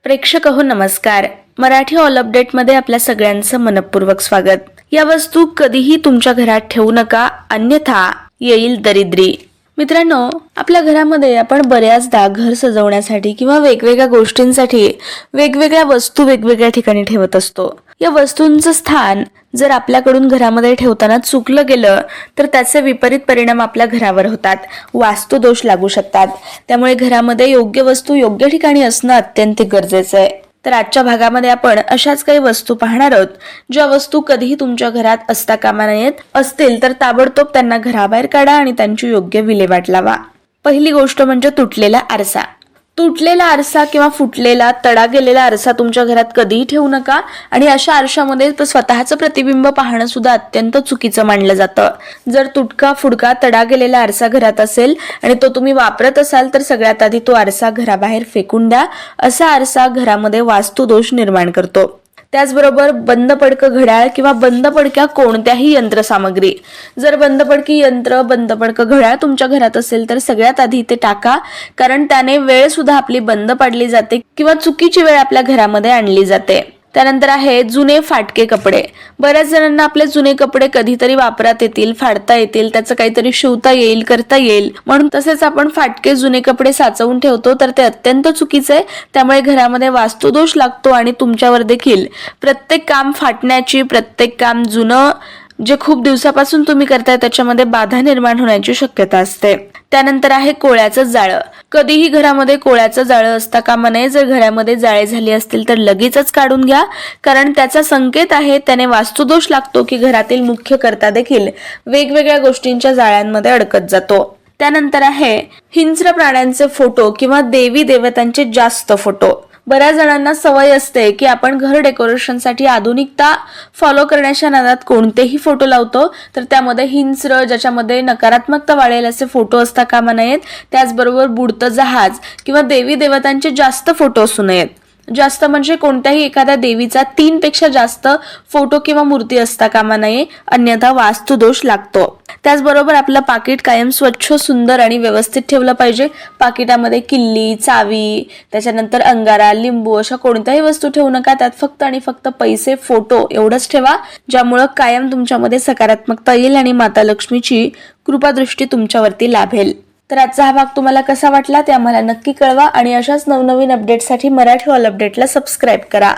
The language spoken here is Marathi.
प्रेक्षक हो नमस्कार. मराठी ऑल अपडेट मध्ये आपल्या सगळ्यांचं मनपूर्वक स्वागत. या वस्तू कधीही तुमच्या घरात ठेवू नका, अन्यथा येईल दरिद्री. मित्रांनो, आपल्या घरामध्ये आपण बऱ्याचदा घर सजवण्यासाठी किंवा वेगवेगळ्या गोष्टींसाठी वेगवेगळ्या वस्तू वेगवेगळ्या ठिकाणी ठेवत असतो. या वस्तूंचं स्थान जर आपल्याकडून घरामध्ये ठेवताना चुकलं गेलं तर त्याचे विपरीत परिणाम आपल्या घरावर होतात, वास्तुदोष लागू शकतात. त्यामुळे घरामध्ये योग्य वस्तू योग्य ठिकाणी असणं अत्यंत गरजेचं आहे. तर आजच्या भागामध्ये आपण अशाच काही वस्तू पाहणार आहोत, ज्या वस्तू कधीही तुमच्या घरात असता कामा नयेत. असतील तर ताबडतोब त्यांना घराबाहेर काढा आणि त्यांची योग्य विल्हेवाट लावा. पहिली गोष्ट म्हणजे तुटलेला आरसा. तुटलेला आरसा किंवा फुटलेला तडा गेलेला आरसा तुमच्या घरात कधीही ठेवू नका. आणि अशा आरशामध्ये स्वतःचं प्रतिबिंब पाहणं सुद्धा अत्यंत चुकीचं मानलं जातं. जर तुटका फुडका तडा गेलेला आरसा घरात असेल आणि तो तुम्ही वापरत असाल तर सगळ्यात आधी तो आरसा घराबाहेर फेकून द्या. असा आरसा घरामध्ये वास्तुदोष निर्माण करतो. त्याचबरोबर बंद पडकं घड्याळ किंवा बंद पडक्या कोणत्याही यंत्रसामग्री, जर बंद पडकी यंत्र बंद पडकं घड्याळ तुमच्या घरात असेल तर सगळ्यात आधी ते टाका, कारण त्याने वेळ सुद्धा आपली बंद पाडली जाते किंवा चुकीची वेळ आपल्या घरामध्ये आणली जाते. त्यानंतर आहे जुने फाटके कपडे. बऱ्याच जणांना आपले जुने कपडे कधीतरी वापरात येतील, फाडता येतील, त्याचं काहीतरी शिवता येईल, करता येईल म्हणून तसेच आपण फाटके जुने कपडे साचवून ठेवतो, तर ते अत्यंत चुकीचं आहे. त्यामुळे घरामध्ये वास्तुदोष लागतो आणि तुमच्यावर देखील प्रत्येक काम फाटण्याची, प्रत्येक काम जुनं जे खूप दिवसापासून तुम्ही करताय त्याच्यामध्ये बाधा निर्माण होण्याची शक्यता असते. त्यानंतर आहे कोळ्याचं जाळं. कधीही घरामध्ये कोळ्याचं जाळं असता कामा नये. जर घरामध्ये जाळे झाली असतील तर लगेचच काढून घ्या, कारण त्याचा संकेत आहे, त्याने वास्तुदोष लागतो की घरातील मुख्य कर्ता देखील वेगवेगळ्या गोष्टींच्या जाळ्यांमध्ये अडकत जातो. त्यानंतर आहे हिंस्र प्राण्यांचे फोटो किंवा देवी देवतांचे जास्त फोटो. बऱ्याच जणांना सवय असते की आपण घर डेकोरेशनसाठी आधुनिकता फॉलो करण्याच्या नादात कोणतेही फोटो लावतो, तर त्यामध्ये हिंस्र, ज्याच्यामध्ये नकारात्मकता वाढेल असे फोटो असता कामा नयेत. त्याचबरोबर बुडतं जहाज किंवा देवी देवतांचे जास्त फोटो असू नयेत. जास्त म्हणजे कोणत्याही एखाद्या देवीचा 3 पेक्षा जास्त फोटो किंवा मूर्ती असता कामा नये, अन्यथा वास्तुदोष लागतो. त्याचबरोबर आपलं पाकिट कायम स्वच्छ, सुंदर आणि व्यवस्थित ठेवलं पाहिजे. पाकिटामध्ये किल्ली, चावी, त्याच्यानंतर अंगारा, लिंबू अशा कोणत्याही वस्तू ठेवू नका. त्यात फक्त आणि फक्त पैसे, फोटो एवढंच ठेवा, ज्यामुळं कायम तुमच्यामध्ये सकारात्मकता येईल आणि माता लक्ष्मीची कृपादृष्टी तुमच्यावरती लाभेल. तर आजचा हा भाग तुम्हाला कसा वाटला ते आम्हाला नक्की कळवा आणि अशाच नवनवीन अपडेटसाठी मराठी ऑल अपडेटला सबस्क्राईब करा.